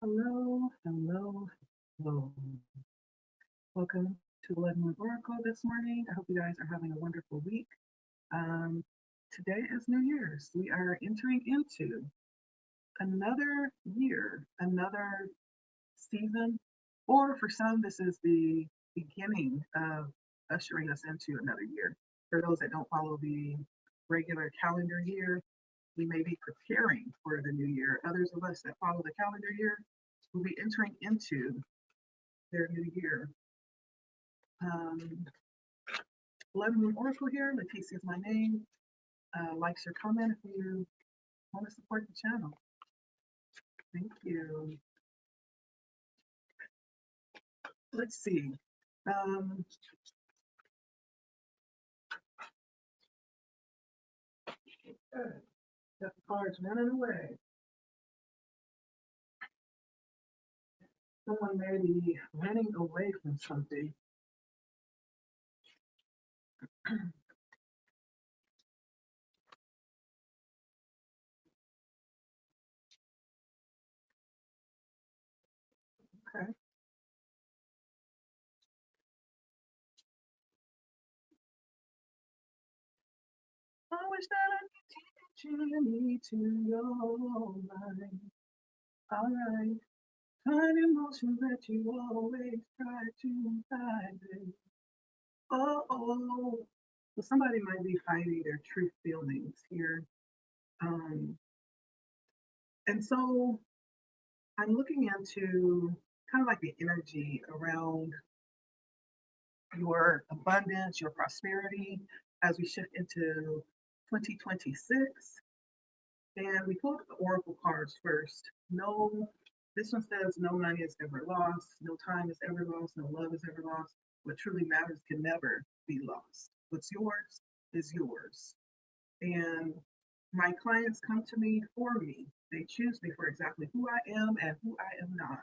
Hello, hello, hello. Welcome to the Leaden Oracle this morning. I hope you guys are having a wonderful week. Um, Today is New Year's. We are entering into another year, another season, or for some, this is the beginning of ushering us into another year. For those that don't follow the regular calendar year, we may be preparing for the new year. Others of us that follow the calendar year will be entering into their new year. Um, Leaden Oracle here. Leticia is my name. Likes or comment if you want to support the channel. Thank you. Let's see. Um, Got the cards running away. Someone may be running away from something. Okay. I wish that I could teach you to your mind. All right. Find emotions that you always try to hide. Oh, oh. So somebody might be hiding their true feelings here. Um, and so I'm looking into kind of like the energy around your abundance, your prosperity as we shift into 2026. And we pulled the Oracle cards first. No, this one says no money is ever lost, no time is ever lost, no love is ever lost. What truly matters can never be lost. What's yours is yours. And my clients come to me for me. They choose me for exactly who I am and who I am not.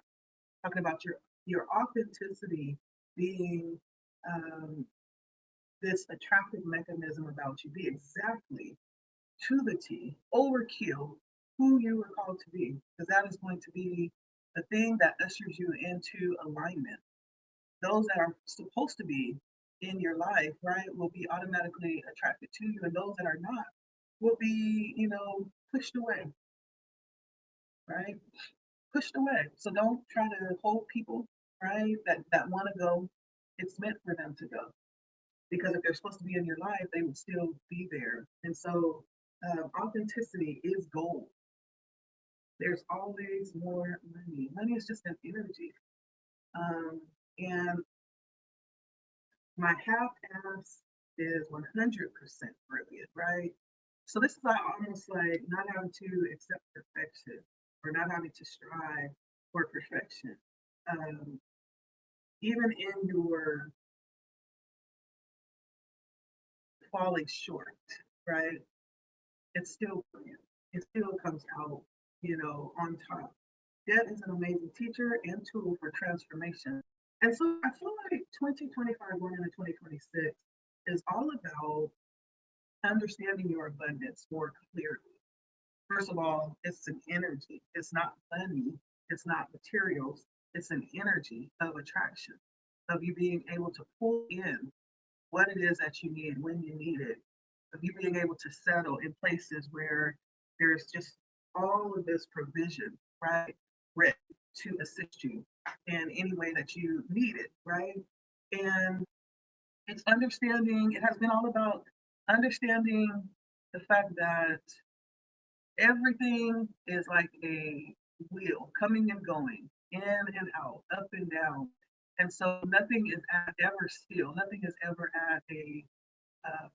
Talking about your authenticity being um, this attractive mechanism about you. Be exactly to the T, overkill who you were called to be, because that is going to be the thing that ushers you into alignment. Those that are supposed to be in your life, right, will be automatically attracted to you, and those that are not will be, pushed away, right? Pushed away. So don't try to hold people, right, that want to go. It's meant for them to go because if they're supposed to be in your life, they would still be there. And so authenticity is gold. There's always more money. Money is just an energy. And my half ass is 100% brilliant, right? So this is like almost like not having to accept perfection or not having to strive for perfection. Um, Even in your falling short, right? It's still brilliant. It still comes out, on top. Debt is an amazing teacher and tool for transformation. And so I feel like 2025 going into 2026 is all about understanding your abundance more clearly. First of all, it's an energy. It's not money. It's not materials. It's an energy of attraction, of you being able to pull in what it is that you need when you need it, of you being able to settle in places where there's just all of this provision, right? Ready to assist you in any way that you need it, right? And it's understanding, it has been all about understanding the fact that everything is like a wheel coming and going, in and out, up and down. And so nothing is ever still, nothing is ever at a uh,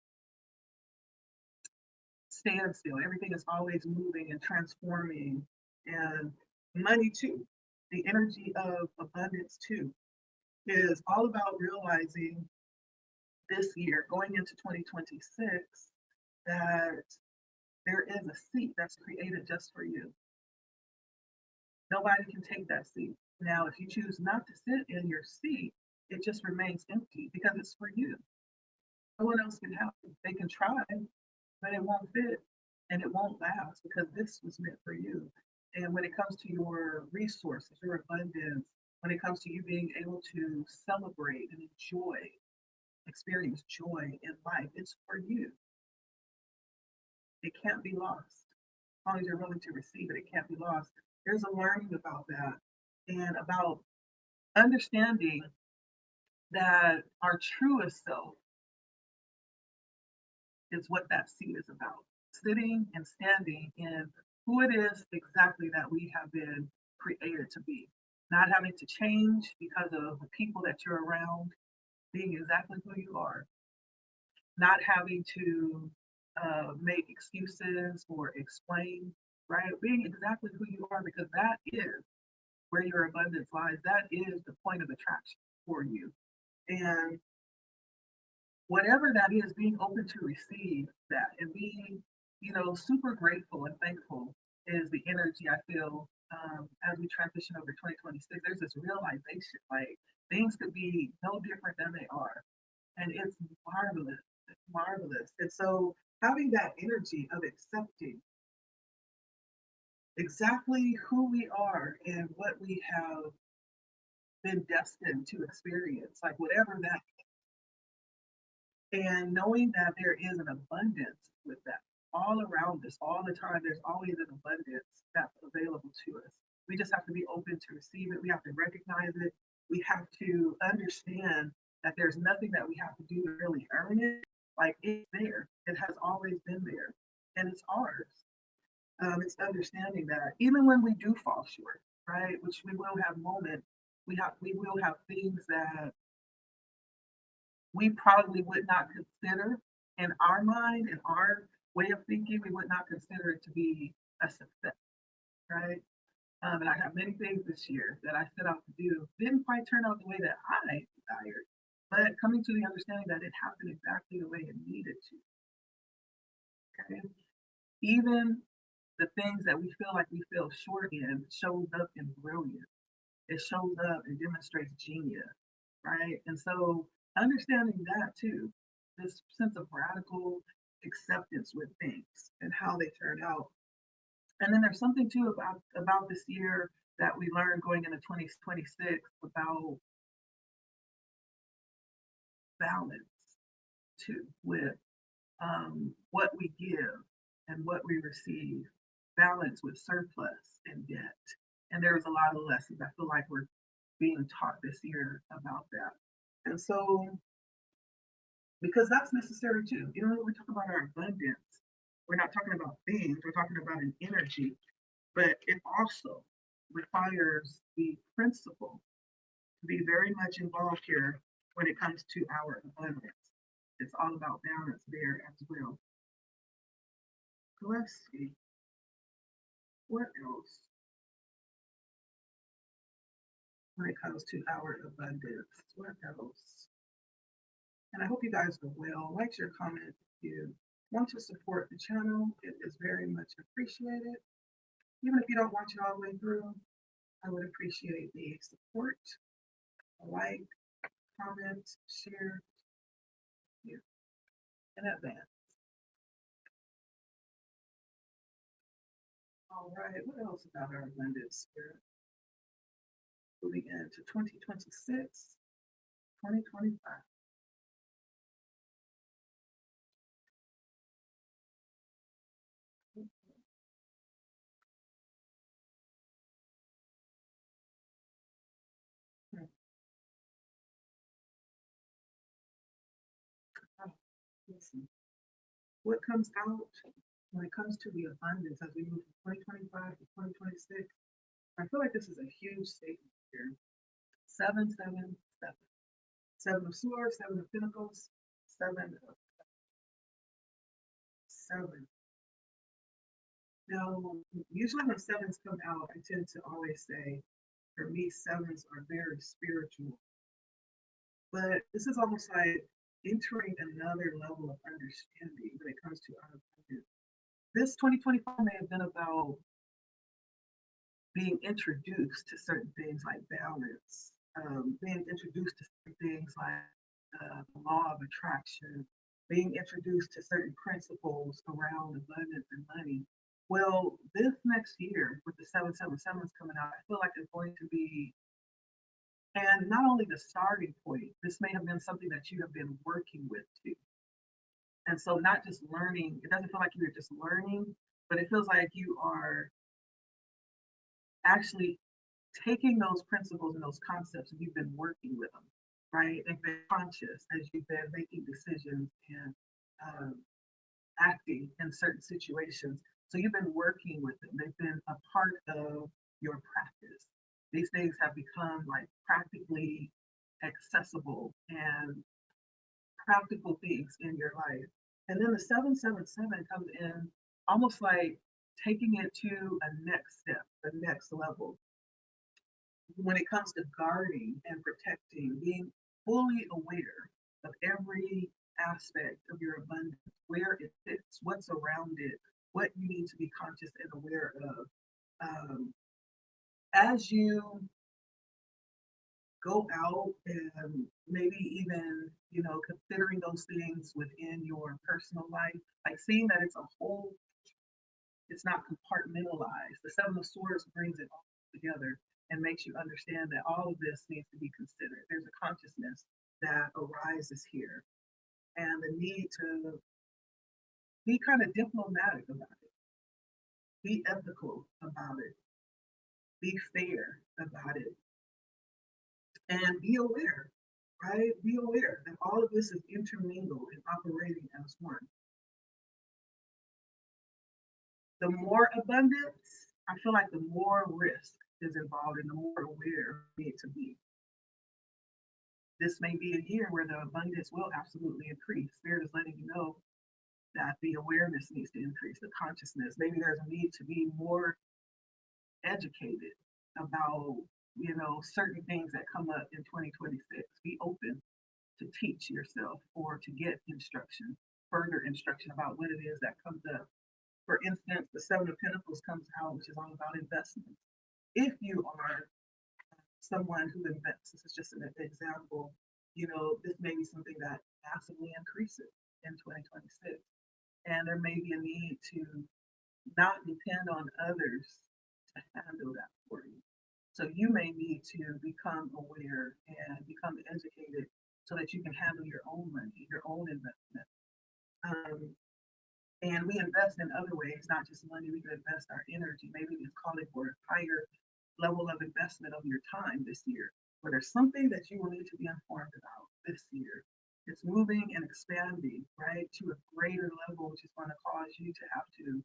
standstill. Everything is always moving and transforming. And money, too, the energy of abundance, too, is all about realizing this year, going into 2026, that there is a seat that's created just for you. Nobody can take that seat. Now, if you choose not to sit in your seat, it just remains empty because it's for you. No one else can help you. They can try, but it won't fit and it won't last because this was meant for you. And when it comes to your resources, your abundance, when it comes to you being able to celebrate and enjoy, experience joy in life, it's for you. It can't be lost. As long as you're willing to receive it, it can't be lost. There's a learning about that and about understanding that our truest self is what that seat is about. Sitting and standing in who it is exactly that we have been created to be. Not having to change because of the people that you're around, being exactly who you are. Not having to make excuses or explain, right? Being exactly who you are because that is where your abundance lies. That is the point of attraction for you. And whatever that is, being open to receive that and being, super grateful and thankful is the energy I feel as we transition over 2026. There's this realization like things could be no different than they are. And it's marvelous. It's marvelous. And so having that energy of accepting exactly who we are and what we have been destined to experience, like whatever that, and knowing that there is an abundance with that all around us, all the time, there's always an abundance that's available to us. We just have to be open to receive it. We have to recognize it. We have to understand that there's nothing that we have to do to really earn it. Like it's there, it has always been there, and it's ours. It's understanding that even when we do fall short, right, which we will have moments, we will have things that we probably would not consider in our mind, in our way of thinking, we would not consider it to be a success, right? And I have many things this year that I set out to do, didn't quite turn out the way that I desired, but coming to the understanding that it happened exactly the way it needed to. Okay? Even the things that we feel like we feel short in shows up in brilliance. It shows up and demonstrates genius, right? And so understanding that too, this sense of radical acceptance with things and how they turn out. And then there's something too about this year that we learned going into 2026 about balance too, with what we give and what we receive, balance with surplus and debt. And there's a lot of lessons I feel like we're being taught this year about that. And so, because that's necessary too, when we talk about our abundance, we're not talking about things, we're talking about an energy, but it also requires the principle to be very much involved here when it comes to our abundance. It's all about balance there as well. Let's see, what else when it comes to our abundance? What else? And I hope you guys are well. Like, share, comment if you want to support the channel. It is very much appreciated. Even if you don't watch it all the way through, I would appreciate the support. A like, comment, share here in advance. All right, what else about our abundance spirit? Moving into 2026, 2025. Hmm. Oh, listen, what comes out when it comes to the abundance as we move from 2025 to 2026? I feel like this is a huge statement here. 777. Seven of Swords, Seven of Pentacles, Seven of Seven. Now, usually when sevens come out, I tend to always say, for me, sevens are very spiritual. But this is almost like entering another level of understanding when it comes to our opinion. This 2025 may have been about being introduced to certain things like balance, being introduced to certain things like the law of attraction, being introduced to certain principles around abundance and money. Well, this next year with the 777s coming out, I feel like it's going to be, and not only the starting point, this may have been something that you have been working with too. And so not just learning, it doesn't feel like you're just learning, but it feels like you are actually taking those principles and those concepts and you've been working with them, right? And been conscious as you've been making decisions and um, acting in certain situations. So you've been working with them. They've been a part of your practice. These things have become like practically accessible and practical things in your life. And then the 777 comes in almost like taking it to a next step, the next level when it comes to guarding and protecting, being fully aware of every aspect of your abundance, where it fits, what's around it, what you need to be conscious and aware of. Um, as you go out and maybe even, considering those things within your personal life, like seeing that it's a whole, it's not compartmentalized. The Seven of Swords brings it all together and makes you understand that all of this needs to be considered. There's a consciousness that arises here and the need to be kind of diplomatic about it, be ethical about it, be fair about it, and be aware, right? Be aware that all of this is intermingled and operating as one. The more abundance, I feel like the more risk is involved and the more aware we need to be. This may be a year where the abundance will absolutely increase. Spirit is letting you know that the awareness needs to increase, the consciousness. Maybe there's a need to be more educated about, certain things that come up in 2026. Be open to teach yourself or to get instruction, further instruction about what it is that comes up. For instance, the Seven of Pentacles comes out, which is all about investment. If you are someone who invests, this is just an example, this may be something that massively increases in 2026. And there may be a need to not depend on others to handle that for you. So you may need to become aware and become educated so that you can handle your own money, your own investment. Um, and we invest in other ways, not just money. We can invest our energy. Maybe it's calling for a higher level of investment of your time this year, where there's something that you will need to be informed about this year. It's moving and expanding, right, to a greater level, which is going to cause you to have to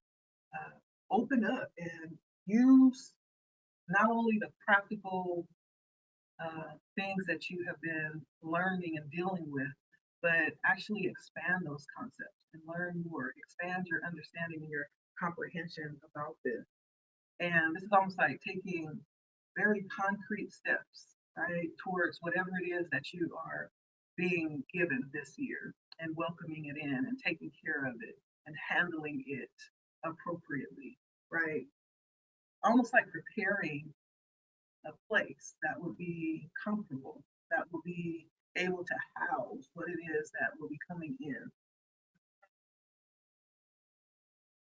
open up and use not only the practical things that you have been learning and dealing with, but actually expand those concepts and learn more, expand your understanding and your comprehension about this. And this is almost like taking very concrete steps, right, towards whatever it is that you are being given this year and welcoming it in and taking care of it and handling it appropriately, right? Almost like preparing a place that will be comfortable, that will be able to house what it is that will be coming in.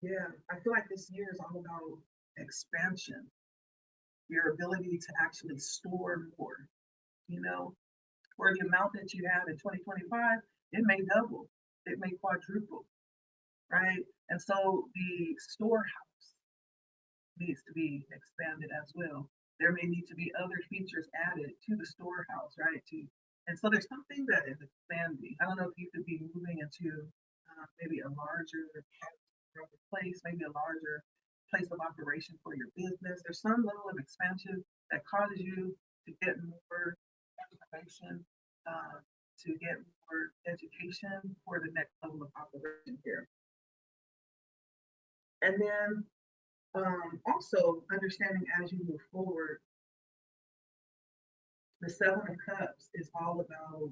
Yeah, I feel like this year is all about expansion, your ability to actually store more, you know, or the amount that you had in 2025, it may double, it may quadruple, right? And so the storehouse needs to be expanded as well. There may need to be other features added to the storehouse, right? And so there's something that is expanding. I don't know if you could be moving into maybe a larger place, maybe a larger place of operation for your business. There's some level of expansion that causes you to get more information, to get more education for the next level of operation here. And then also understanding as you move forward, the Seven of Cups is all about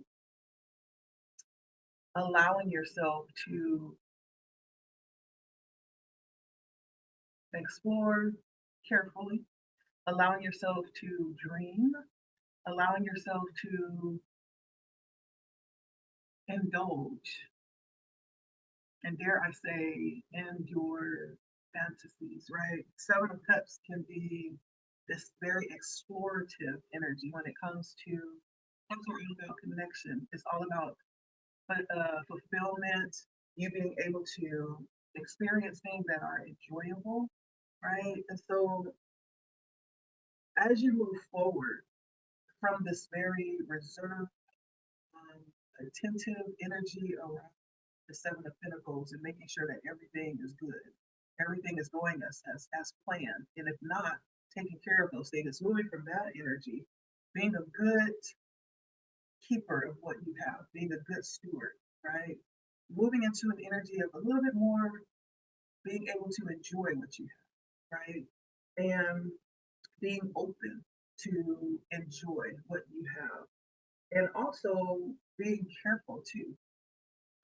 allowing yourself to explore carefully, allowing yourself to dream, allowing yourself to indulge, and dare I say, endure fantasies, right? Seven of Cups can be this very explorative energy when it comes around about connection. It's all about fulfillment, you being able to experience things that are enjoyable, right? And so as you move forward from this very reserved, um, attentive energy around the Seven of Pentacles and making sure that everything is good, everything is going as planned, and if not, taking care of those things, moving from that energy, being a good keeper of what you have, being a good steward, right? Moving into an energy of a little bit more being able to enjoy what you have, right? And being open to enjoy what you have. And also being careful too,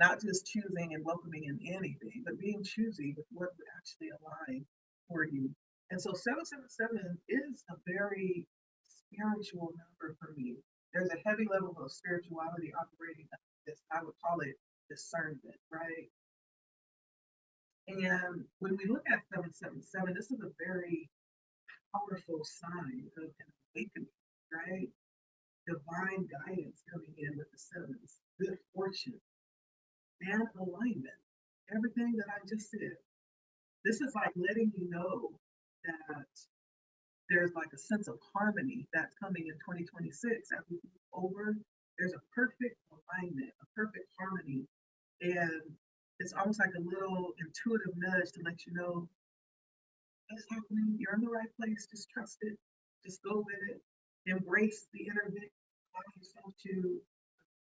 not just choosing and welcoming in anything, but being choosy with what would actually align for you. And so 777 is a very spiritual number for me. There's a heavy level of spirituality operating at this. I would call it discernment, right? And when we look at 777, this is a very powerful sign of an awakening, right? Divine guidance coming in with the sevens, good fortune and alignment. Everything that I just said. This is like letting you know that there's like a sense of harmony that's coming in 2026 as we move over. There's a perfect alignment, a perfect harmony. And it's almost like a little intuitive nudge to let you know it's happening. You're in the right place. Just trust it. Just go with it. Embrace the inner vision. Allow yourself to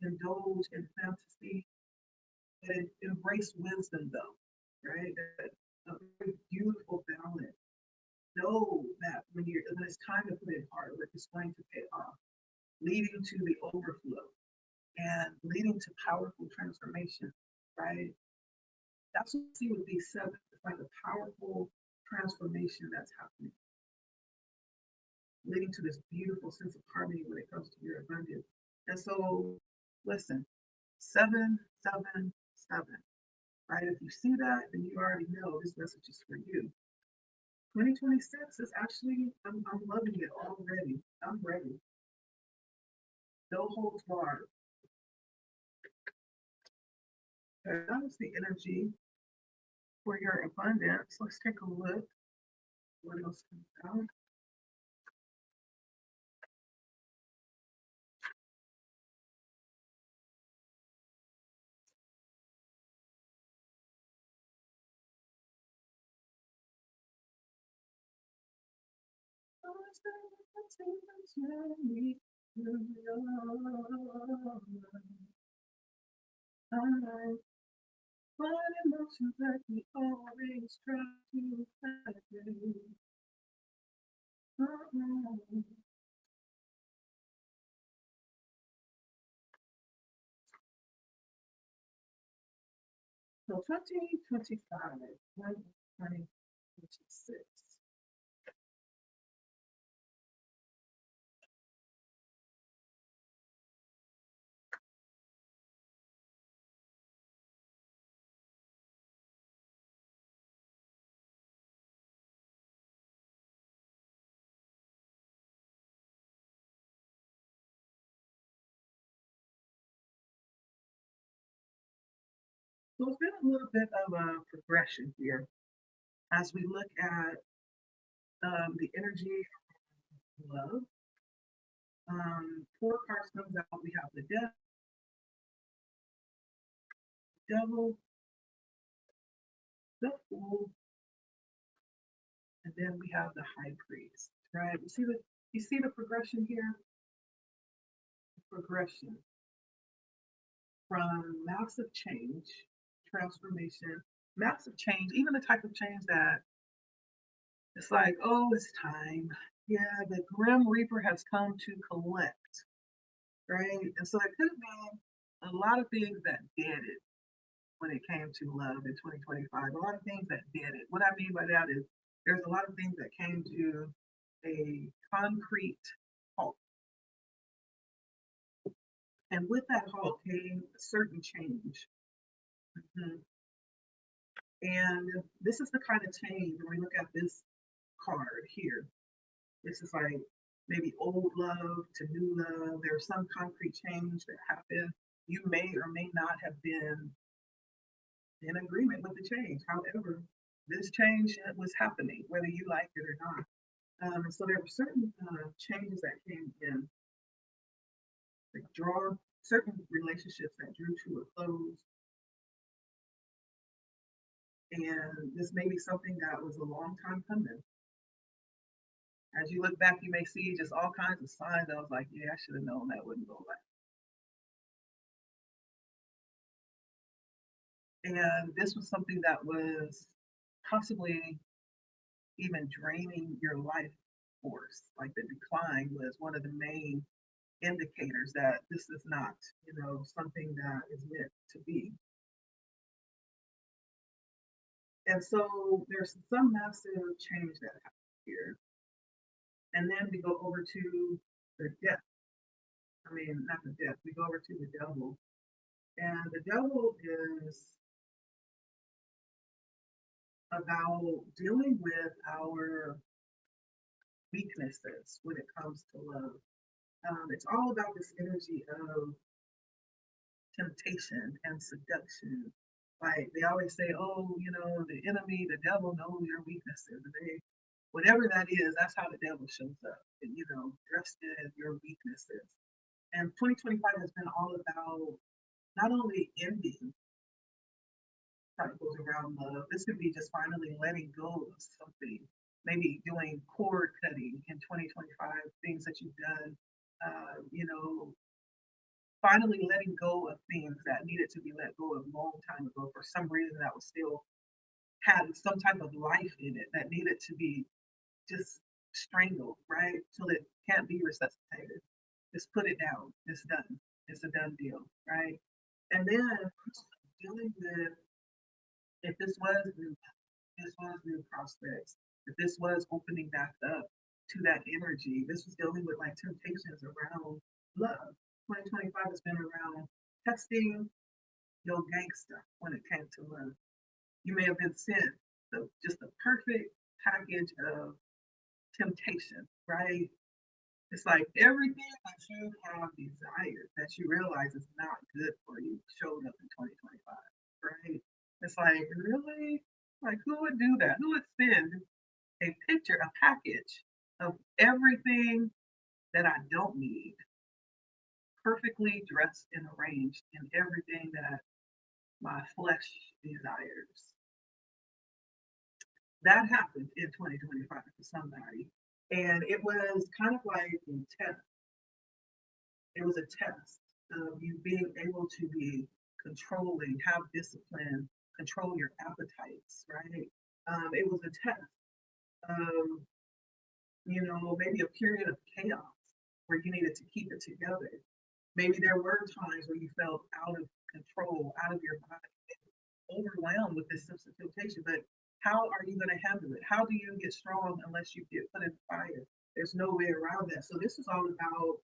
indulge in fantasy, and embrace wisdom, though, right? A very beautiful balance. Know that when it's time to put in hard work, it's going to pay off, leading to the overflow and leading to powerful transformation, right? That's what we see with these seven. It's like a powerful transformation that's happening, leading to this beautiful sense of harmony when it comes to your abundance. And so, listen, 777, right? If you see that, then you already know this message is for you. 2026 is actually, I'm loving it already. I'm ready. No holds barred. That is the energy for your abundance. Let's take a look. What else comes out? What emotions that we always try to hide. Oh, so 2025, 2026. So it's been a little bit of a progression here as we look at the energy of love. Four cards comes out. We have the devil, the fool, and then we have the high priest. Right? You see the progression here? Progression from massive change, transformation, massive change, even the type of change that it's like, oh, it's time. Yeah, the Grim Reaper has come to collect, right? And so it could have been a lot of things that did it when it came to love in 2025. A lot of things that did it. What I mean by that is there's a lot of things that came to a concrete halt. And with that halt came a certain change. Mhm. And this is the kind of change when we look at this card here. This is like maybe old love to new love. There's some concrete change that happened. You may or may not have been in agreement with the change. However, this change was happening, whether you liked it or not. So there were certain changes that came in, like draw certain relationships that drew to a close, and this may be something that was a long time coming. As you look back, you may see just all kinds of signs. I was like, yeah, I should have known that wouldn't go like. And this was something that was possibly even draining your life force. Like the decline was one of the main indicators that this is not, something that is meant to be. And so there's some massive change that happens here. And then we go over to the death. I mean, not the death, we go over to the devil. And the devil is about dealing with our weaknesses when it comes to love. It's all about this energy of temptation and seduction. Like they always say, oh, the enemy, the devil knows your weaknesses. Whatever that is, that's how the devil shows up, dressed in your weaknesses. And 2025 has been all about not only ending cycles around love, this could be just finally letting go of something, maybe doing cord cutting in 2025, things that you've done, finally letting go of things that needed to be let go of a long time ago for some reason that was still had some type of life in it that needed to be just strangled, right? Till it can't be resuscitated. Just put it down. It's done. It's a done deal, right? And then dealing with if this was new prospects, if this was opening back up to that energy, this was dealing with like temptations around love. 2025 has been around testing your gangster when it came to love. You may have been sent just the perfect package of temptation, right? It's like everything that you have desired that you realize is not good for you showed up in 2025, right? It's like, really? Like, who would do that? Who would send a picture, a package of everything that I don't need, perfectly dressed and arranged in everything that my flesh desires? That happened in 2025 for somebody. And it was kind of like a test. It was a test of you being able to be controlling, have discipline, control your appetites, right? It was a test of, maybe a period of chaos where you needed to keep it together. Maybe there were times where you felt out of control, out of your body, overwhelmed with this sense of temptation. But how are you going to handle it? How do you get strong unless you get put in fire? There's no way around that. So this is all about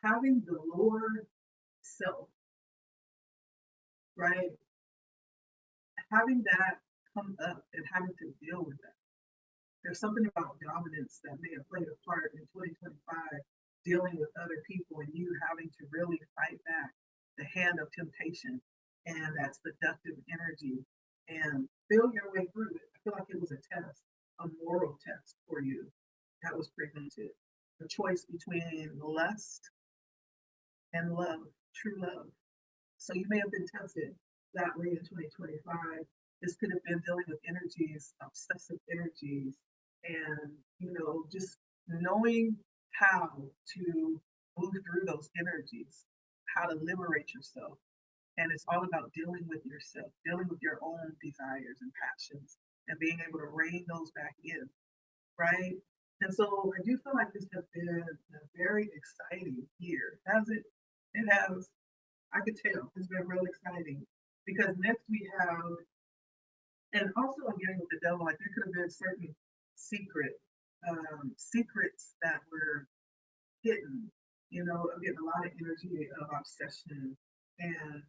having the Lord self, right? Having that come up and having to deal with that. There's something about dominance that may have played a part in 2025, dealing with other people and you having to really fight back the hand of temptation and that seductive energy and feel your way through it. I feel like it was a test, a moral test for you that was presented. The choice between lust and love, true love. So you may have been tested that way in 2025. This could have been dealing with energies, obsessive energies, and just knowing how to move through those energies, how to liberate yourself. And it's all about dealing with yourself, dealing with your own desires and passions, and being able to rein those back in, right? And so I do feel like this has been a very exciting year. Has it? It has. I could tell it's been real exciting because next we have, and also again with the devil, like there could have been certain secrets that were hidden. I'm getting a lot of energy of obsession and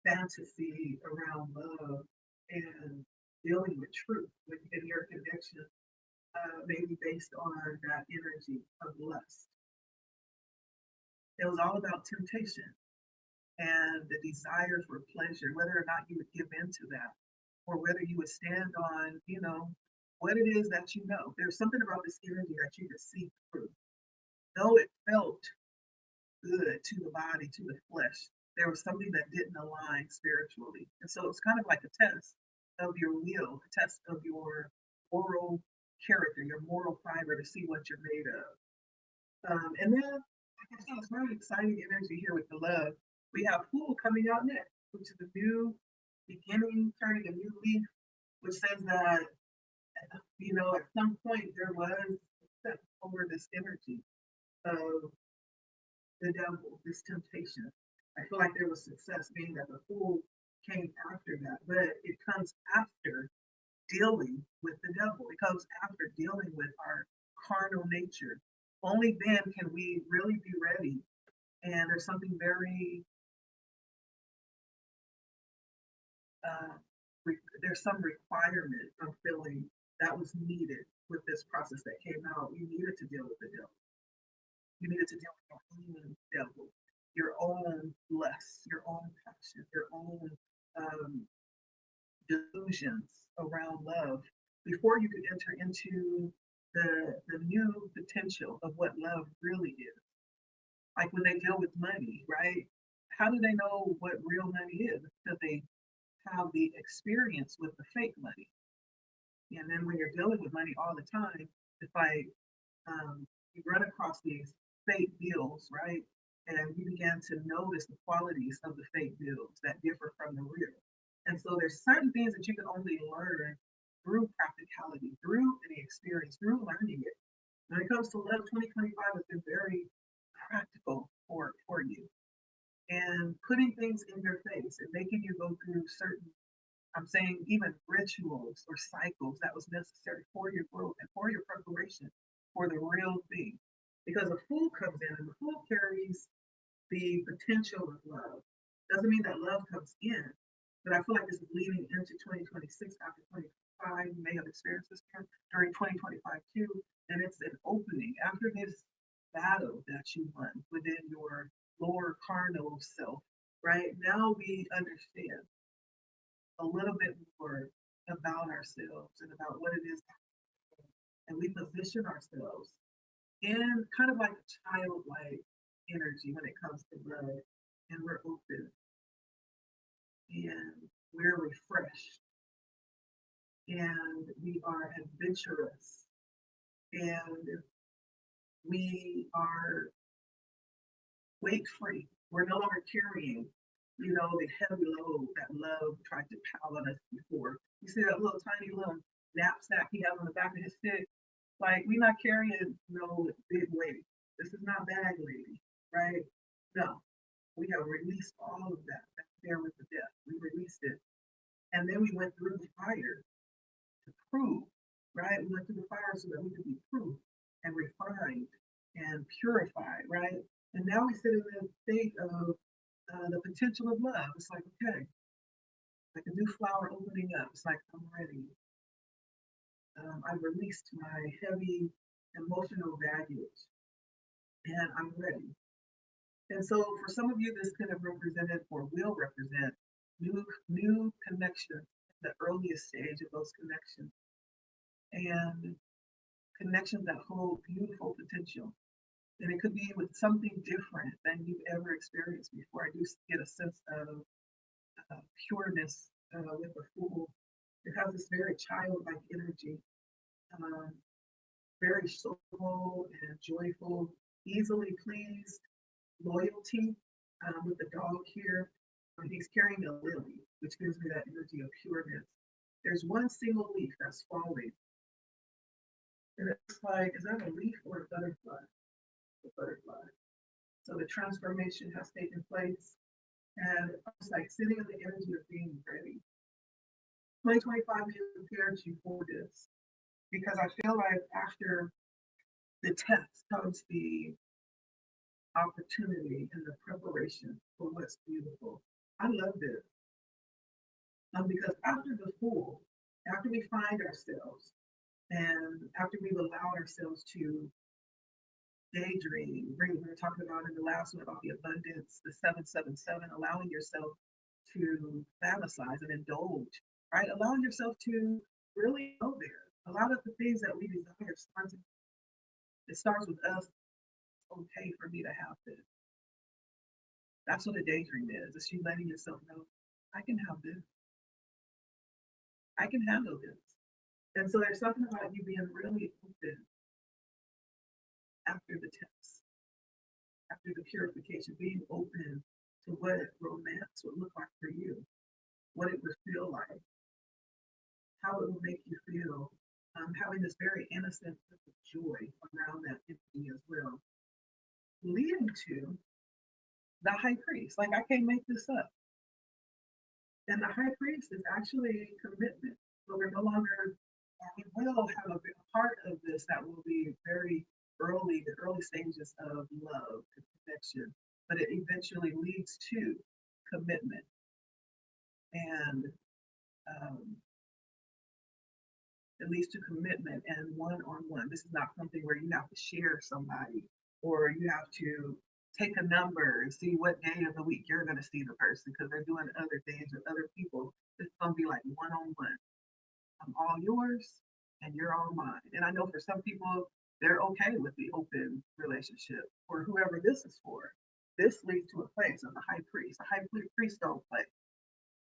fantasy around love and dealing with truth in your connection, maybe based on that energy of lust. It was all about temptation and the desire for pleasure, whether or not you would give in to that, or whether you would stand on, what it is that you know. There's something about this energy that you could see through. Though it felt good to the body, to the flesh, there was something that didn't align spiritually. And so it's kind of like a test of your will, a test of your moral character, your moral fiber to see what you're made of. And then, like I said, it's very exciting energy here with the love. We have Fool coming out next, which is a new beginning, turning a new leaf, which says that, at some point there was success over this energy of the devil, this temptation. I feel like there was success, being that the Fool came after that, but it comes after dealing with the devil. It comes after dealing with our carnal nature. Only then can we really be ready. And there's something very, uh, there's some requirement of feeling that was needed with this process that came out. You needed to deal with the devil. You needed to deal with your own devil, your own lust, your own passion, your own um, delusions around love before you could enter into the new potential of what love really is. Like when they deal with money, right? How do they know what real money is? Because they have the experience with the fake money. And then when you're dealing with money all the time, it's like you run across these fake bills, right? And you begin to notice the qualities of the fake bills that differ from the real. And so there's certain things that you can only learn through practicality, through the experience, through learning it. When it comes to love, 2025 has been very practical for you and putting things in your face and making you go through certain, I'm saying even rituals or cycles that was necessary for your growth and for your preparation for the real thing. Because a Fool comes in and the Fool carries the potential of love. Doesn't mean that love comes in, but I feel like this is leading into 2026 after 2025. You may have experienced this during 2025 too. And it's an opening after this battle that you won within your lower carnal self. Right now, we understand a little bit more about ourselves and about what it is, and we position ourselves in kind of like a childlike energy when it comes to love, and we're open and we're refreshed and we are adventurous and we are weight free. We're no longer carrying, the heavy load that love tried to pile on us before. You see that little tiny little knapsack he has on the back of his stick? Like, we're not carrying no big weight. This is not bag lady, right? No, we have released all of that. That's there with the death. We released it. And then we went through the fire to prove, right? We went through the fire so that we could be proved and refined and purified, right? And now we sit in the state of the potential of love. It's like, okay, like a new flower opening up. It's like, I'm ready. I've released my heavy emotional baggage and I'm ready. And so for some of you, this could have represented or will represent new connections, the earliest stage of those connections, and connections that hold beautiful potential. And it could be with something different than you've ever experienced before. I do get a sense of pureness with the Fool. It has this very childlike energy, um, very soulful and joyful, easily pleased, loyalty with the dog here. He's carrying a lily, which gives me that energy of pureness. There's one single leaf that's falling, and it's like, is that a leaf or a butterfly? A butterfly. So the transformation has taken place, and it's like sitting in the energy of being ready. 2025 has prepared you for this because I feel like after the test comes the opportunity and the preparation for what's beautiful. I love this. Because after the Fool, after we find ourselves, and after we've allowed ourselves to daydream, we were talking about in the last one about the abundance, the 777, allowing yourself to fantasize and indulge, right? Allowing yourself to really go there. A lot of the things that we desire starts, it starts with us. Okay for me to have this. That's what a daydream is. It's you letting yourself know, I can have this. I can handle this. And so there's something about you being really open after the test, after the purification, being open to what romance would look like for you, what it would feel like, how it would make you feel, having this very innocent joy around that energy as well, leading to the high priest. Like, I can't make this up. And the high priest is actually commitment. So we're no longer, we will have a part of this that will be very early, the early stages of love and connection, but it eventually leads to commitment and um, it leads to commitment and one-on-one. This is not something where you have to share somebody or you have to take a number and see what day of the week you're going to see the person because they're doing other things with other people. It's going to be like one-on-one. I'm all yours and you're all mine. And I know for some people, they're okay with the open relationship or whoever this is for. This leads to a place of the high priest. The high priest don't play.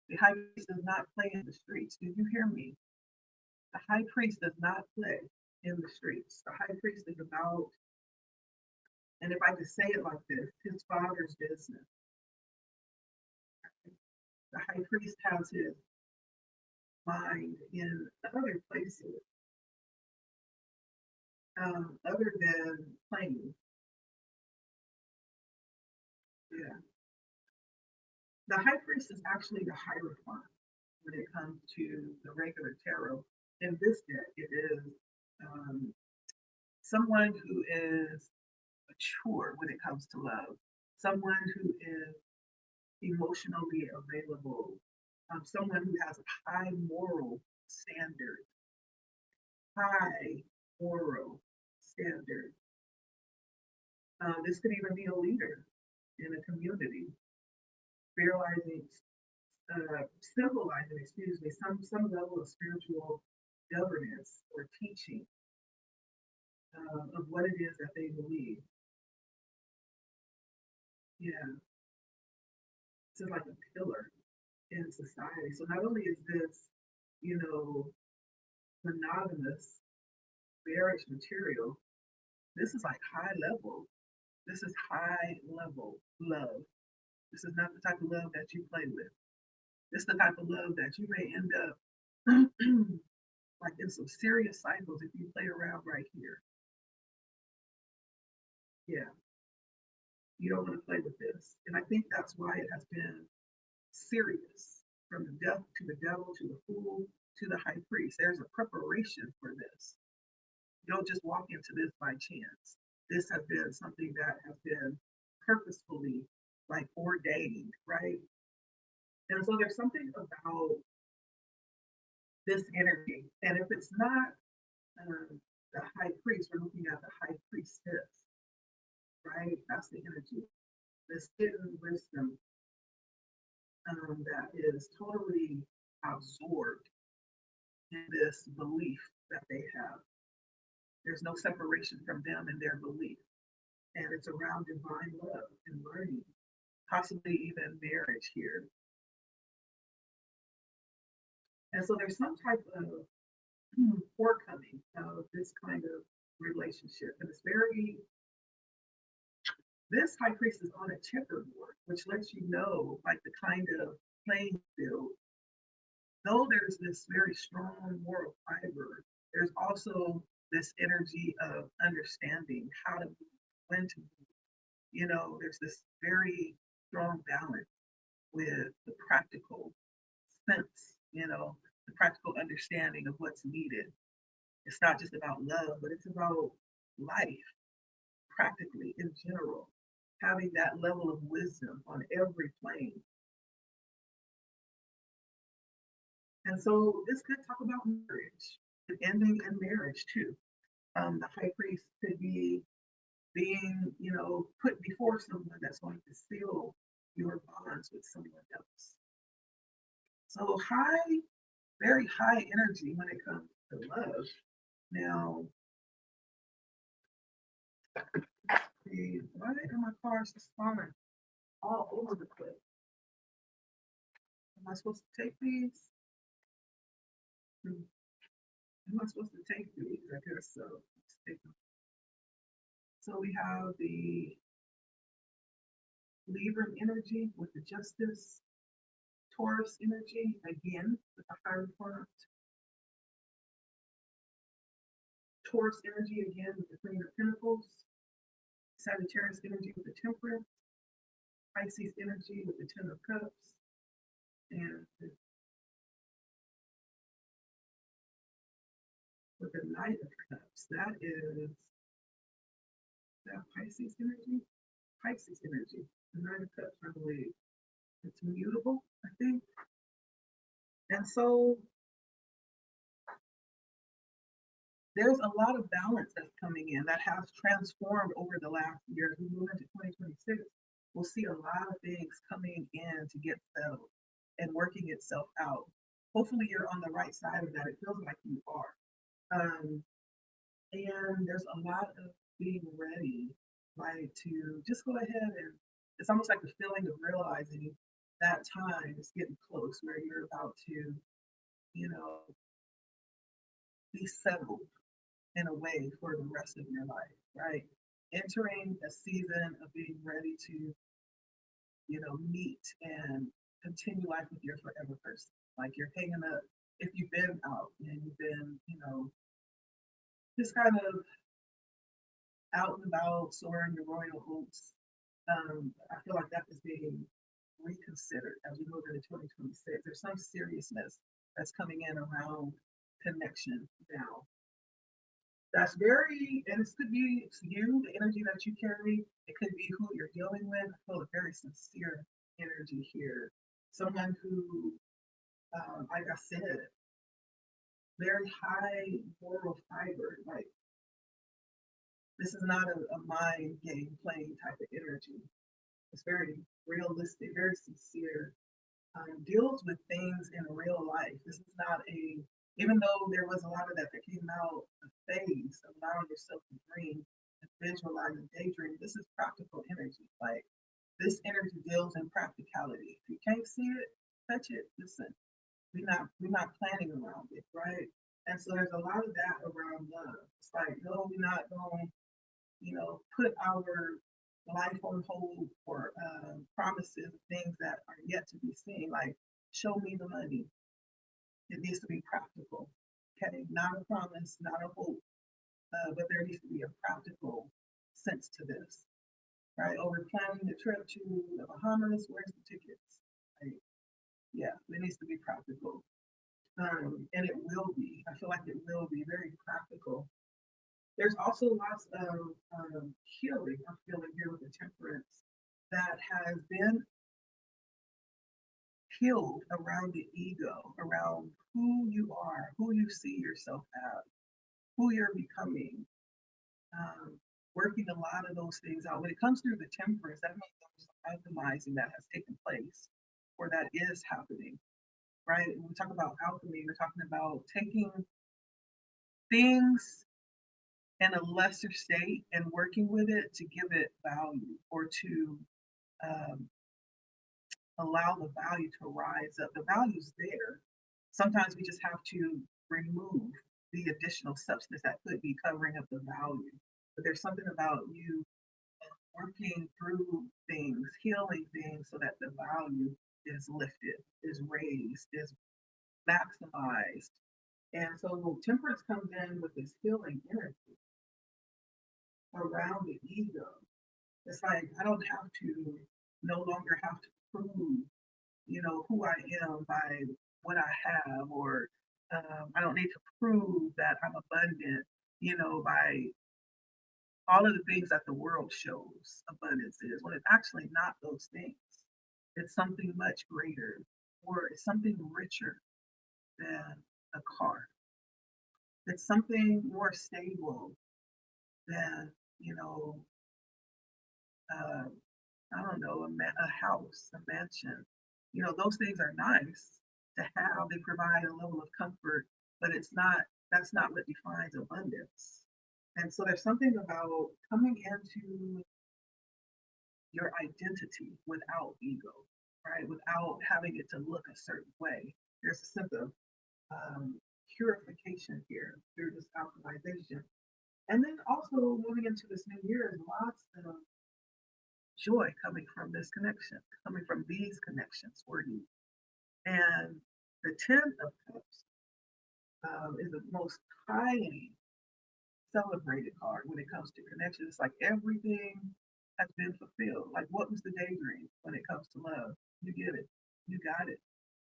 The high priest does not play in the streets. Do you hear me? The high priest does not play in the streets. The high priest is about, and if I could say it like this, his father's business. The high priest has his mind in other places other than playing. Yeah. The high priest is actually the hierophant when it comes to the regular tarot. In this deck, it is um, someone who is mature when it comes to love, someone who is emotionally available, someone who has a high moral standard, high moral standard. This could even be a leader in a community, realizing, symbolizing, excuse me, some level of spiritual governance or teaching of what it is that they believe. Yeah, it's like a pillar in society. So not only is this, you know, monogamous marriage material, this is like high level. This is high level love. This is not the type of love that you play with. This is the type of love that you may end up like in some serious cycles if you play around right here. Yeah, you don't want to play with this. And I think that's why it has been serious from the death to the devil to the fool to the high priest. There's a preparation for this. You don't just walk into this by chance. This has been something that has been purposefully like ordained, right? And so there's something about this energy. And if it's not the high priest, we're looking at the high priestess, right? That's the energy. This hidden wisdom that is totally absorbed in this belief that they have. There's no separation from them and their belief. And it's around divine love and learning, possibly even marriage here. And so there's some type of forecoming of this kind of relationship. And it's very, this high priest is on a checkerboard, which lets you know like the kind of playing field. Though there's this very strong moral fiber, there's also this energy of understanding how to move, when to move. You know, there's this very strong balance with the practical sense, you know, the practical understanding of what's needed. It's not just about love, but it's about life, practically in general, having that level of wisdom on every plane. And so this could talk about marriage, and ending in marriage too. The high priest could be being, put before someone that's going to seal your bonds with someone else. So high, very high energy when it comes to love. Now, why are my cars just falling all over the place? Am I supposed to take these? Hmm, Am I supposed to take these? I guess so. Let's take them. So we have the Libra energy with the Justice, Taurus energy again with the Hierophant, Taurus energy again with the Queen of Pentacles, Sagittarius energy with the Temperance, Pisces energy with the Ten of Cups, and with the Knight of Cups. That is that Pisces energy? Pisces energy. The Knight of Cups, I believe. It's mutable, I think. And so there's a lot of balance that's coming in that has transformed over the last year. As we move into 2026, we'll see a lot of things coming in to get settled and working itself out. Hopefully, you're on the right side of that. It feels like you are. Um, and there's a lot of being ready, right, to just go ahead and it's almost like the feeling of realizing that time is getting close where you're about to, you know, be settled in a way for the rest of your life, right? Entering a season of being ready to, meet and continue life with your forever person. Like you're hanging up, if you've been out and you've been, just kind of out and about, soaring your royal oats, I feel like that is being reconsidered as we move into 2026. There's some seriousness that's coming in around connection now. That's very, and this could be you, the energy that you carry. It could be who you're dealing with. I feel a very sincere energy here. Someone who, like I said, very high moral fiber. Like this is not a mind game playing type of energy. It's very realistic, very sincere. Deals with things in real life. This is not even though there was a lot of that that came out of phase, allowing yourself to dream and visualize and daydream. This is practical energy. Like this energy deals in practicality. If you can't see it, touch it. Listen, we're not planning around it, right? And so there's a lot of that around love. It's like, no, we're not going put our life on hold for promises, things that are yet to be seen. Like, show me the money. It needs to be practical. Okay, not a promise, not a hope, but there needs to be a practical sense to this. Right? Over planning the trip to the Bahamas, where's the tickets? Right? Yeah, it needs to be practical. And it will be. I feel like it will be very practical. There's also lots of healing, I'm feeling here with the temperance, that has been healed around the ego, around who you are, who you see yourself as, who you're becoming, um, working a lot of those things out. When it comes through the temperance, that means there's alchemizing that has taken place or that is happening, right? When we talk about alchemy, we're talking about taking things in a lesser state and working with it to give it value or to um, allow the value to rise up. The value's there. Sometimes we just have to remove the additional substance that could be covering up the value. But there's something about you working through things, healing things so that the value is lifted, is raised, is maximized. And so temperance comes in with this healing energy around the ego. It's like I don't have to no longer have to prove, who I am by what I have, or I don't need to prove that I'm abundant, by all of the things that the world shows abundance is, when it's actually not those things. It's something much greater, or it's something richer. than a car. It's something more stable than, you know, uh, I don't know, a house, a mansion. You know, those things are nice to have. They provide a level of comfort, but that's not what defines abundance. And so there's something about coming into your identity without ego, right? Without having it to look a certain way. There's a sense of um, purification here through this alchemization. And then also moving into this new year, lots of joy coming from this connection, coming from these connections for you. And the Ten of Cups is the most highly celebrated card when it comes to connection. It's like everything has been fulfilled. Like, what was the daydream when it comes to love? You get it, you got it,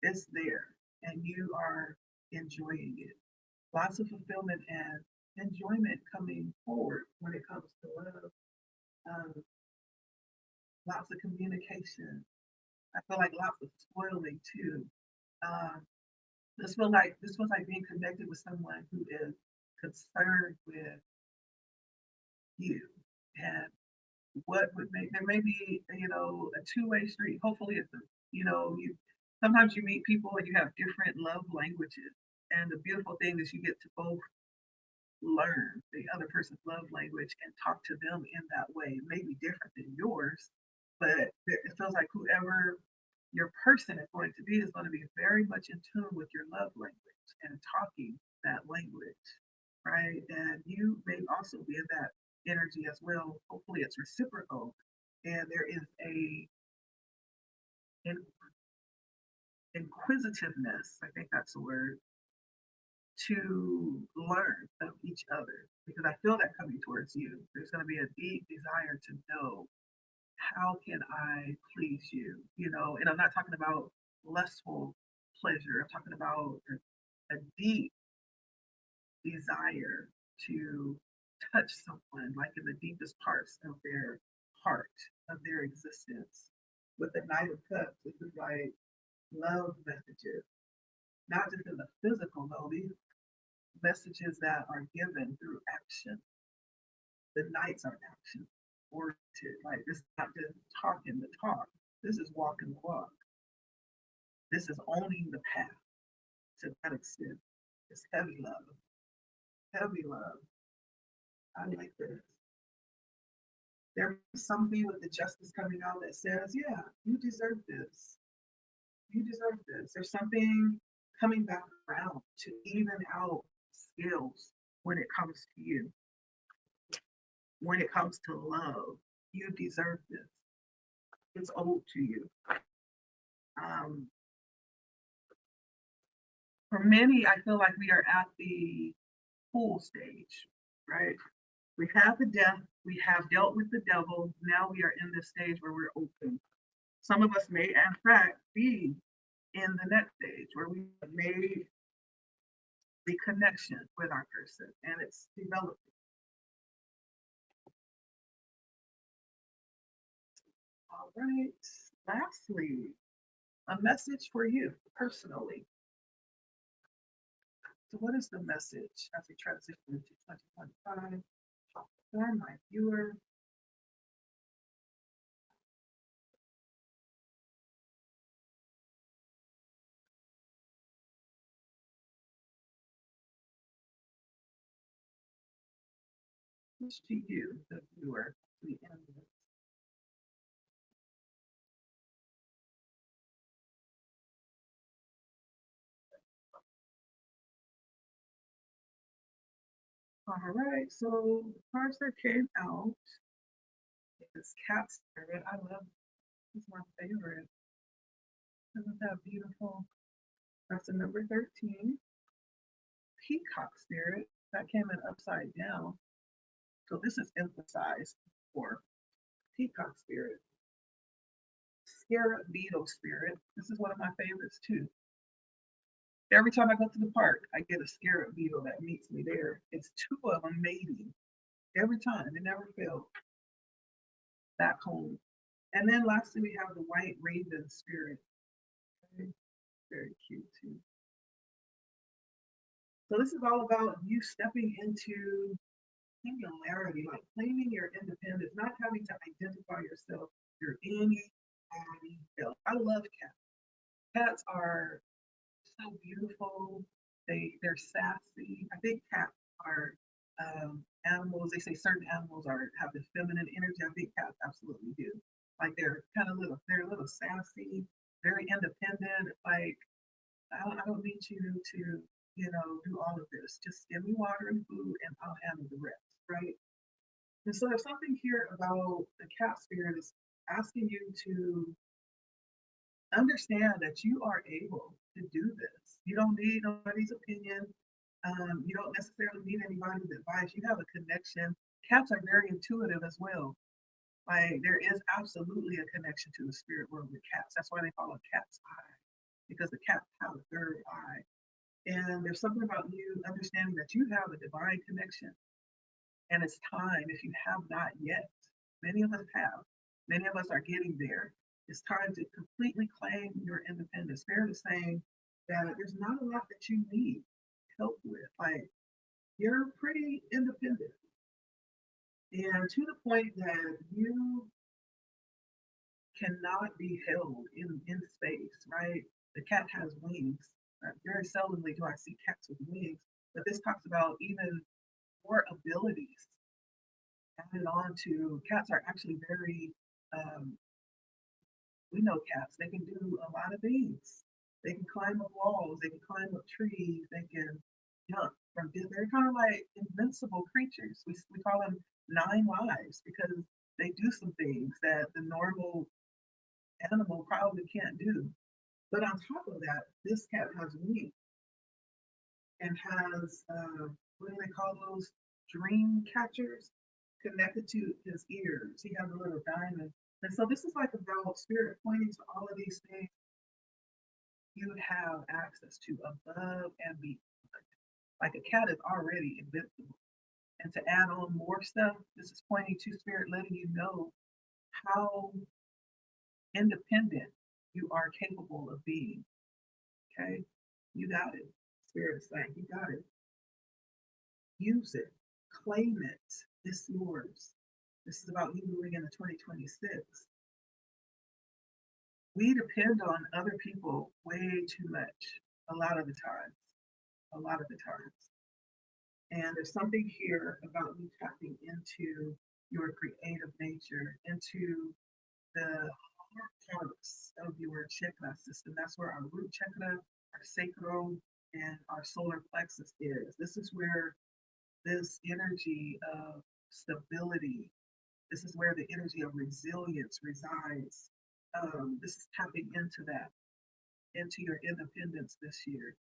it's there, and you are enjoying it. Lots of fulfillment and enjoyment coming forward when it comes to love. Um, Lots of communication. I feel like lots of spoiling too. Um, this feels like being connected with someone who is concerned with you and what would make there may be, you know, a two-way street. Hopefully it's a, you know, you sometimes you meet people and you have different love languages. And the beautiful thing is you get to both learn the other person's love language and talk to them in that way. It may be different than yours, but it feels like whoever your person is going to be is going to be very much in tune with your love language and talking that language, right? And you may also be in that energy as well. Hopefully, it's reciprocal, and there is a in, inquisitiveness. I think that's the word to learn of each other because I feel that coming towards you. There's going to be a deep desire to know how can I please you, you know, and I'm not talking about lustful pleasure. I'm talking about a deep desire to touch someone like in the deepest parts of their heart, of their existence. With the Knight of Cups, this is like love messages, not just in the physical though, these messages that are given through action. The Knights are action oriented. Like this is not just talking the talk. This is walking the walk. This is owning the path to that extent. It's heavy love. Heavy love. I like this. There's something with the justice coming out that says, yeah, you deserve this. You deserve this. There's something coming back around to even out skills when it comes to you. When it comes to love, you deserve this. It's owed to you. Um, for many, I feel like we are at the full stage, right? We've had the death, we have dealt with the devil. Now we are in this stage where we're open. Some of us may, in fact, be in the next stage where we have made the connection with our person and it's developing. All right. Lastly, a message for you personally. So, what is the message as we transition into 2025 for my viewer? To you, the viewer, the end of this. All right, so the cards that came out is Cat Spirit. I love this, is my favorite. Isn't that beautiful? That's the number 13. Peacock Spirit. That came in upside down. So this is emphasized for Peacock Spirit. Scarab Beetle Spirit. This is one of my favorites too. Every time I go to the park, I get a scarab beetle that meets me there. It's two of them mating every time. They never fail back home. And then lastly, we have the white raven spirit. Very, very cute too. So this is all about you stepping into singularity, like claiming your independence, not having to identify yourself. You're anybody else. I love cats. Cats are so beautiful. They're sassy. I think cats are animals. They say certain animals are have the feminine energy. I think cats absolutely do. Like they're a little sassy, very independent. Like I don't need you to, do all of this. Just give me water and food, and I'll handle the rest, right? And so there's something here about the cat spirit is asking you to understand that you are able to do this. You don't need nobody's opinion. You don't necessarily need anybody's advice. You have a connection. Cats are very intuitive as well. Like there is absolutely a connection to the spirit world with cats. That's why they call it cat's eye, because the cats have a third eye. And there's something about you understanding that you have a divine connection. And it's time, if you have not yet, many of us have, many of us are getting there. It's time to completely claim your independence. Spirit is saying that there's not a lot that you need help with. Like you're pretty independent. And to the point that you cannot be held in space, right? The cat has wings. Very seldomly do I see cats with wings, but this talks about even more abilities added on to cats are actually very um, we know cats, they can do a lot of things. They can climb up walls, they can climb up trees, they can jump from they're kind of like invincible creatures. We call them nine lives because they do some things that the normal animal probably can't do. But on top of that, this cat has wings and has what do they call those dream catchers connected to his ears. He has a little diamond. And so this is like about spirit pointing to all of these things you have access to above and beyond. Like a cat is already invincible. And to add on more stuff, this is pointing to spirit letting you know how independent you are capable of being. Okay? You got it. Spirit is saying, you got it. Use it. Claim it. It's yours. This is about you moving into 2026. We depend on other people way too much a lot of the times. A lot of the times. And there's something here about you tapping into your creative nature, into the parts of your chakra system. That's where our root chakra, our sacral, and our solar plexus is. This is where this energy of stability, this is where the energy of resilience resides. This is tapping into that, into your independence this year.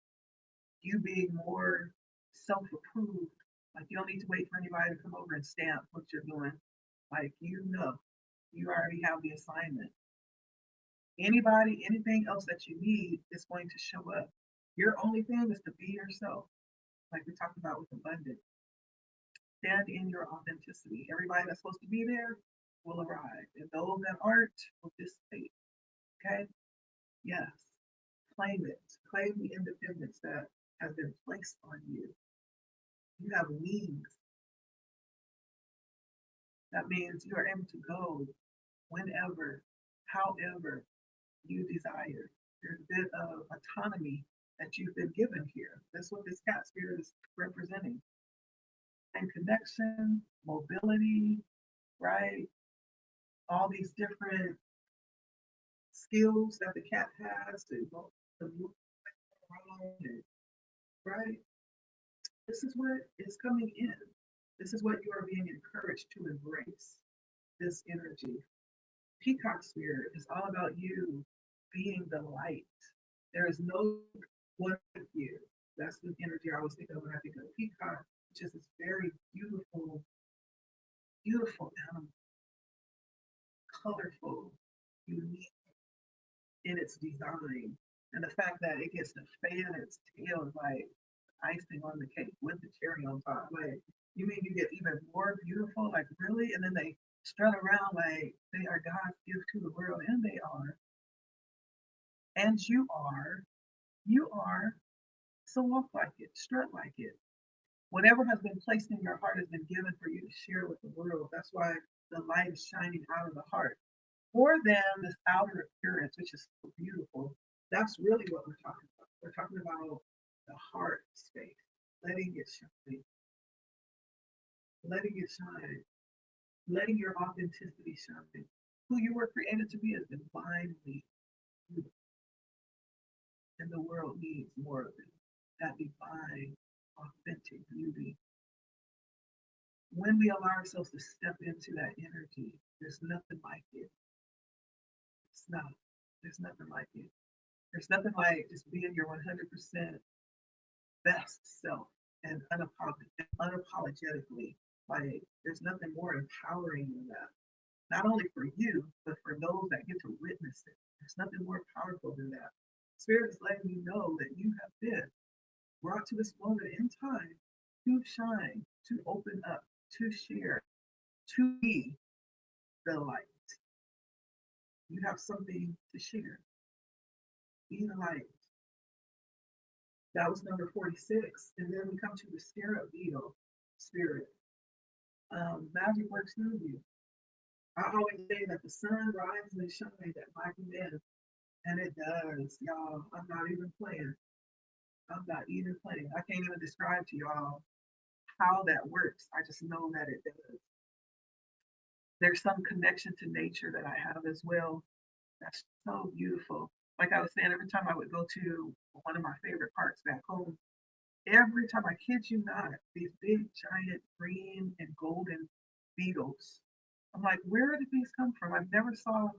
You being more self approved. Like you don't need to wait for anybody to come over and stamp what you're doing. Like you already have the assignment. Anybody, anything else that you need is going to show up. Your only thing is to be yourself, like we talked about with abundance. Stand in your authenticity. Everybody that's supposed to be there will arrive, and those that aren't will dissipate. Okay? Yes. Claim it. Claim the independence that has been placed on you. You have wings. That means you are able to go whenever, however you desire. There's a bit of autonomy that you've been given here. That's what this cat spirit is representing. And connection, mobility, right? All these different skills that the cat has to move around, and, right? This is what is coming in. This is what you are being encouraged to embrace this energy. Peacock spirit is all about you being the light. There is no one like you. That's the energy I always think of when I think of peacock, which is this very beautiful, beautiful animal, colorful, unique in its design. And the fact that it gets to fan its tail is like icing on the cake with the cherry on top. Like, you mean you get even more beautiful? Like, really? And then they strut around like they are God's gift to the world, and they are. And you are So walk like it, strut like it. Whatever has been placed in your heart has been given for you to share with the world. That's why the light is shining out of the heart. More than this outer appearance, which is so beautiful. That's really what we're talking about. We're talking about the heart space, letting it shine, letting it shine, letting your authenticity shine. Who you were created to be is divinely beautiful, and the world needs more of it. That divine, authentic beauty. When we allow ourselves to step into that energy, there's nothing like it. It's not. There's nothing like it. There's nothing like just being your 100% best self and unapologetically. Like, there's nothing more empowering than that. Not only for you, but for those that get to witness it. There's nothing more powerful than that. Spirit is letting you know that you have been brought to this moment in time to shine, to open up, to share, to be the light. You have something to share. Be the light. That was number 46. And then we come to the scarab beetle spirit. Magic works through you. I always say that the sun rises and shines at my command. And it does, y'all. I'm not even playing. I'm not even playing. I can't even describe to y'all how that works. I just know that it does. There's some connection to nature that I have as well. That's so beautiful. Like I was saying, every time I would go to one of my favorite parks back home, every time, I kid you not, these big, giant green and golden beetles. I'm like, where did these come from? I've never saw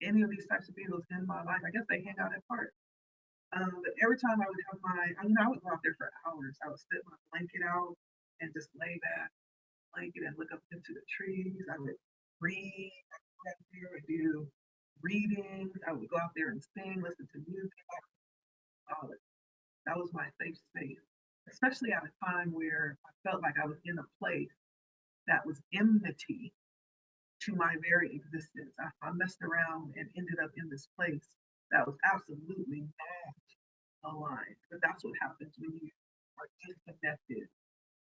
any of these types of beetles in my life. I guess they hang out at parks. But every time I would have I would go out there for hours. I would sit my blanket out and just lay back, blanket, and look up into the trees. I would read. I would go out there and do readings. I would go out there and sing, listen to music. Oh, that was my safe space, especially at a time where I felt like I was in a place that was enmity to my very existence. I messed around and ended up in this place that was absolutely not aligned. But that's what happens when you are disconnected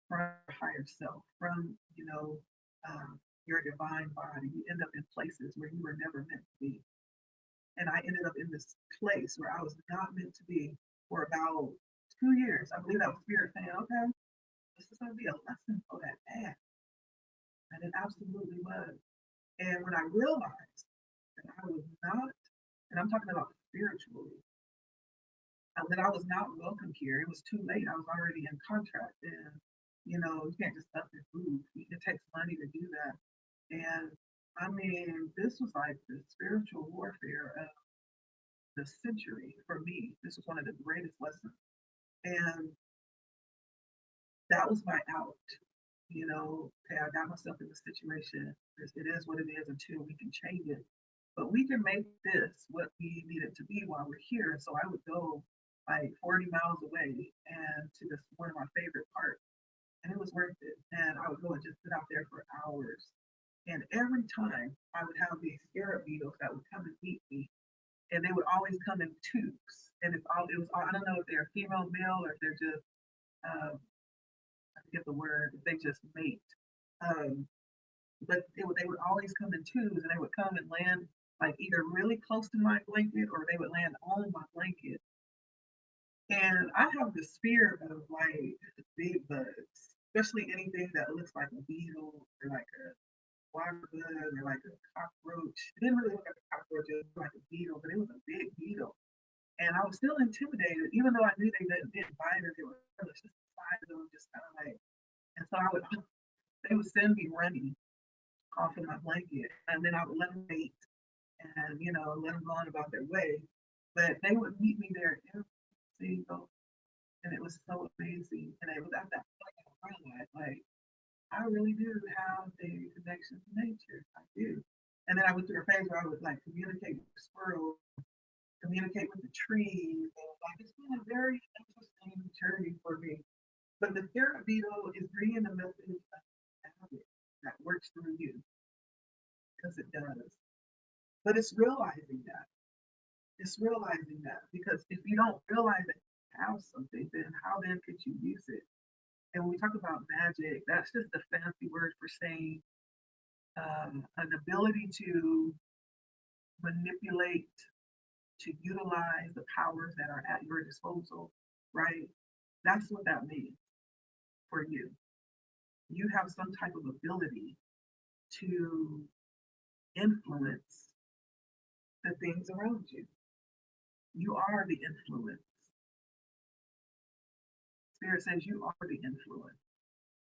from your higher self, from your divine body. You end up in places where you were never meant to be. And I ended up in this place where I was not meant to be for about 2 years. I believe that was spirit saying, okay, this is going to be a lesson for that past. And it absolutely was. And when I realized that I was not, and I'm talking about spiritually, that I was not welcome here, it was too late. I was already in contract. And, you can't just up and move. It takes money to do that. And I mean, this was like the spiritual warfare of the century for me. This was one of the greatest lessons. And that was my out. Okay, I got myself in this situation. It is what it is until we can change it. But we can make this what we need it to be while we're here. So I would go like 40 miles away and to this one of my favorite parks. And it was worth it. And I would go and just sit out there for hours. And every time I would have these scarab beetles that would come and meet me, and they would always come in tubes. And it was all, I don't know if they're female, male, or if they're just I forget the word, if they just mate. Um, but they would always come in twos, and they would come and land like either really close to my blanket or they would land on my blanket. And I have this fear of like big bugs, especially anything that looks like a beetle or like a water bug or like a cockroach. It didn't really look like a cockroach, it was like a beetle, but it was a big beetle. And I was still intimidated, even though I knew they didn't bite or they were just the size of them, just kind of like. And so they would send me running off of my blanket, and then I would let them wait and let them go on about their way. But they would meet me there every single, and it was so amazing. And it was at that point I realized, like, I really do have a connection to nature. I do. And then I went through a phase where I would like communicate with the squirrels, communicate with the trees. And like it's been a very interesting journey for me. But the spirit beetle is bringing the message of habit that works through you because it does. But it's realizing that. It's realizing that because if you don't realize it, have something, then how then could you use it? And when we talk about magic, that's just a fancy word for saying an ability to manipulate, to utilize the powers that are at your disposal, right? That's what that means for you. You have some type of ability to influence the things around you. You are the influence. Spirit says you are the influence.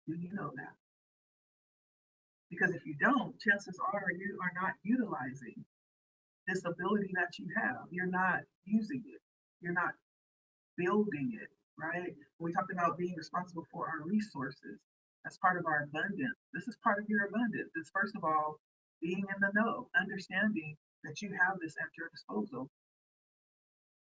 Do you know that? Because if you don't, chances are you are not utilizing this ability that you have. You're not using it. You're not building it, right? When we talked about being responsible for our resources, that's part of our abundance. This is part of your abundance. It's first of all being in the know, understanding that you have this at your disposal.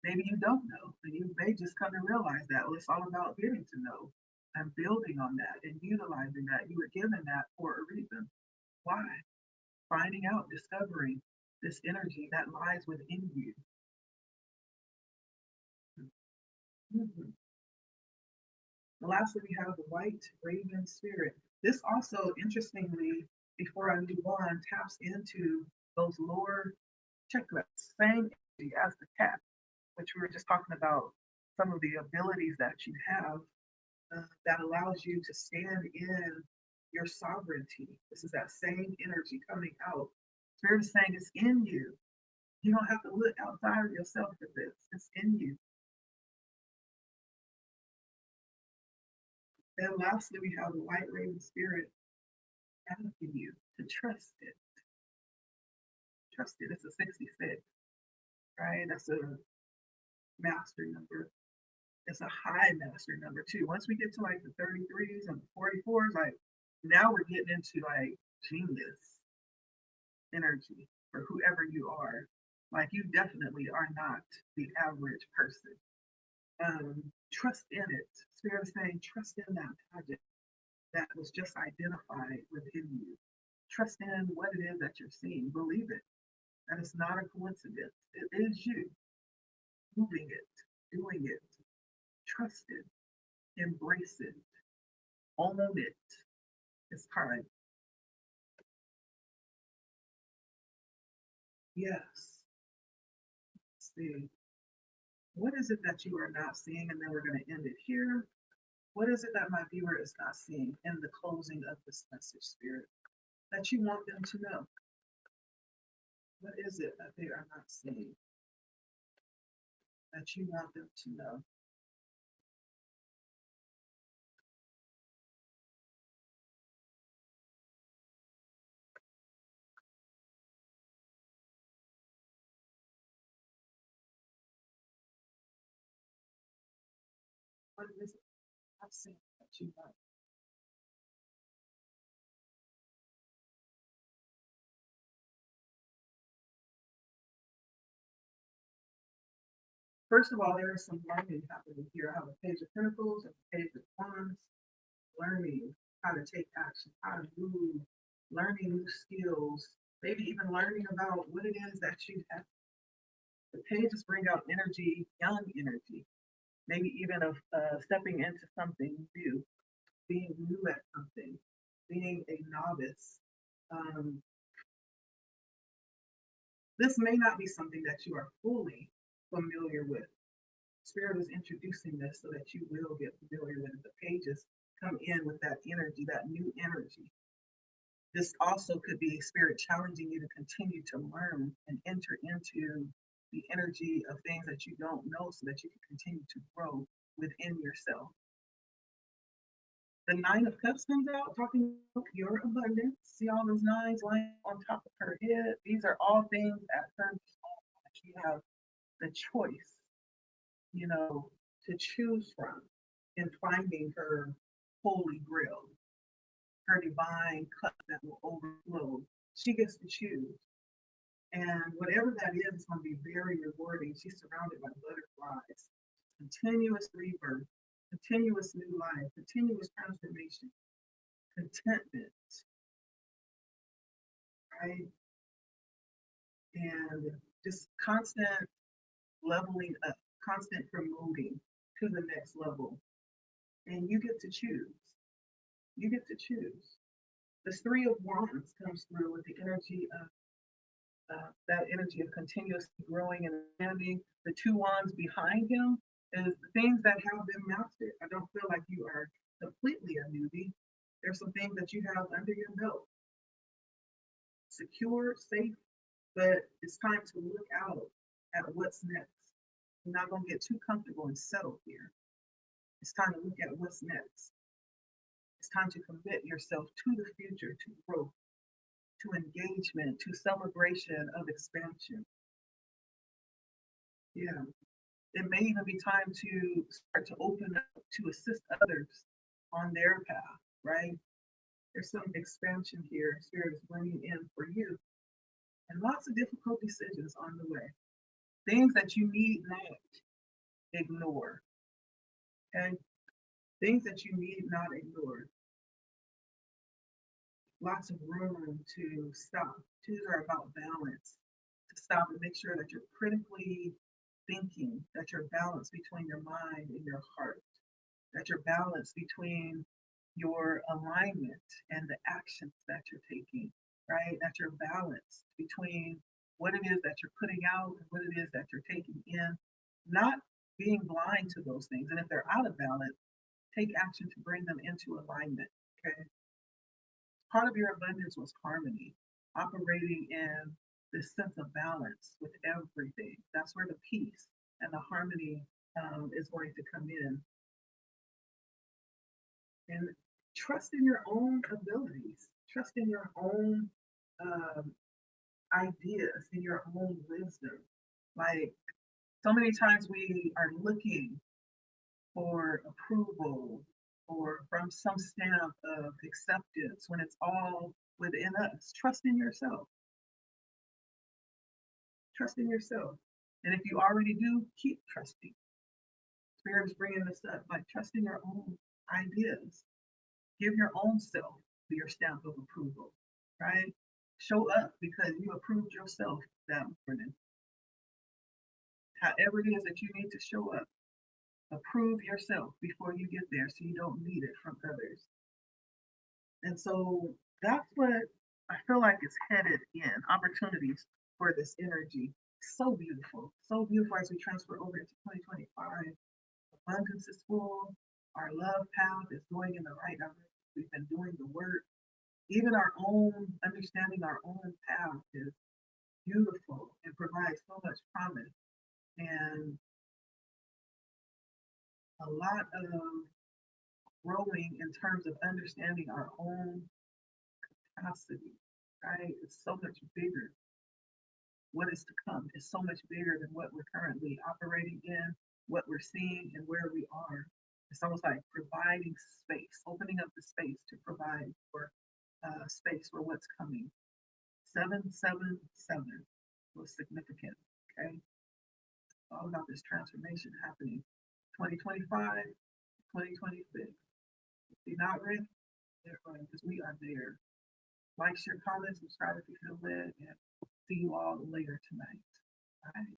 Maybe you don't know, and you may just come to realize that. Well, it's all about getting to know and building on that and utilizing that. You were given that for a reason. Why? Finding out, discovering this energy that lies within you. Mhm. Lastly, we have the white raven spirit. This also, interestingly, before I move on, taps into those lower checklists, same energy as the cat, which we were just talking about some of the abilities that you have that allows you to stand in your sovereignty. This is that same energy coming out. Spirit is saying it's in you. You don't have to look outside of yourself for this. It's in you. And lastly, we have the white raven spirit asking you to trust it. Trust it. It's a 66, right? That's a master number. It's a high master number too. Once we get to like the 33s and the 44s, like now we're getting into like genius energy for whoever you are. Like you definitely are not the average person. Trust in it. Spirit is saying, trust in that magic that was just identified within you. Trust in what it is that you're seeing. Believe it. And it's not a coincidence. It is you moving it, doing it. Trust it. Embrace it. Own it. It's time. Yes. Let's see. What is it that you are not seeing? And then we're going to end it here. What is it that my viewer is not seeing in the closing of this message, Spirit, that you want them to know? What is it that they are not seeing that you want them to know? What is it not seeing that you want? First of all, there is some learning happening here. I have a page of pentacles and a page of wands, learning how to take action, how to move, learning new skills, maybe even learning about what it is that you have. The pages bring out energy, young energy, maybe even of stepping into something new, being new at something, being a novice. Um, this may not be something that you are fully familiar with. Spirit is introducing this so that you will get familiar with it. The pages come in with that energy, that new energy. This also could be Spirit challenging you to continue to learn and enter into the energy of things that you don't know so that you can continue to grow within yourself. The Nine of Cups comes out talking about your abundance. See all those nines lying on top of her head? These are all things at her that she has the choice, to choose from in finding her holy grail, her divine cup that will overflow. She gets to choose. And whatever that is going to be very rewarding. She's surrounded by butterflies, continuous rebirth, continuous new life, continuous transformation, contentment, right? And just constant leveling up, constant promoting, to the next level. And you get to choose. You get to choose. The Three of Wands comes through with the energy of that energy of continuously growing and expanding. The two wands behind him is things that have been mastered. I don't feel like you are completely a newbie. There's some things that you have under your belt, secure, safe, but it's time to look out at what's next. You're not going to get too comfortable and settle here. It's time to look at what's next. It's time to commit yourself to the future, to growth, to engagement, to celebration of expansion. Yeah. It may even be time to start to open up to assist others on their path, right? There's some expansion here, Spirit is bringing in for you, and lots of difficult decisions on the way. Things that you need not ignore, okay? Things that you need not ignore. Lots of room to stop. These are about balance. To stop and make sure that you're critically thinking, that you're balanced between your mind and your heart, that you're balanced between your alignment and the actions that you're taking, right? That you're balanced between what it is that you're putting out and what it is that you're taking in, not being blind to those things. And if they're out of balance, take action to bring them into alignment, okay? Part of your abundance was harmony, operating in this sense of balance with everything. That's where the peace and the harmony is going to come in. And trust in your own abilities, trust in your own ideas, in your own wisdom. Like so many times we are looking for approval or from some stamp of acceptance when it's all within us. Trust in yourself. Trust in yourself. And if you already do, keep trusting. Spirit is bringing this up, like trust in your own ideas. Give your own self your stamp of approval, right? Show up because you approved yourself that morning. However it is that you need to show up, approve yourself before you get there so you don't need it from others. And so that's what I feel like is headed in opportunities for this energy. So beautiful as we transfer over into 2025. Abundance is full. Our love path is going in the right direction. We've been doing the work. Even our own understanding, our own path is beautiful and provides so much promise and a lot of growing in terms of understanding our own capacity, right? It's so much bigger. What is to come is so much bigger than what we're currently operating in, what we're seeing, and where we are. It's almost like providing space, opening up the space to provide for space for what's coming. 777 was significant. Okay, all about this transformation happening. 2025, 2026. If you're not ready, get ready because we are there. Like, share, comment, subscribe if you feel led, and see you all later tonight. All right.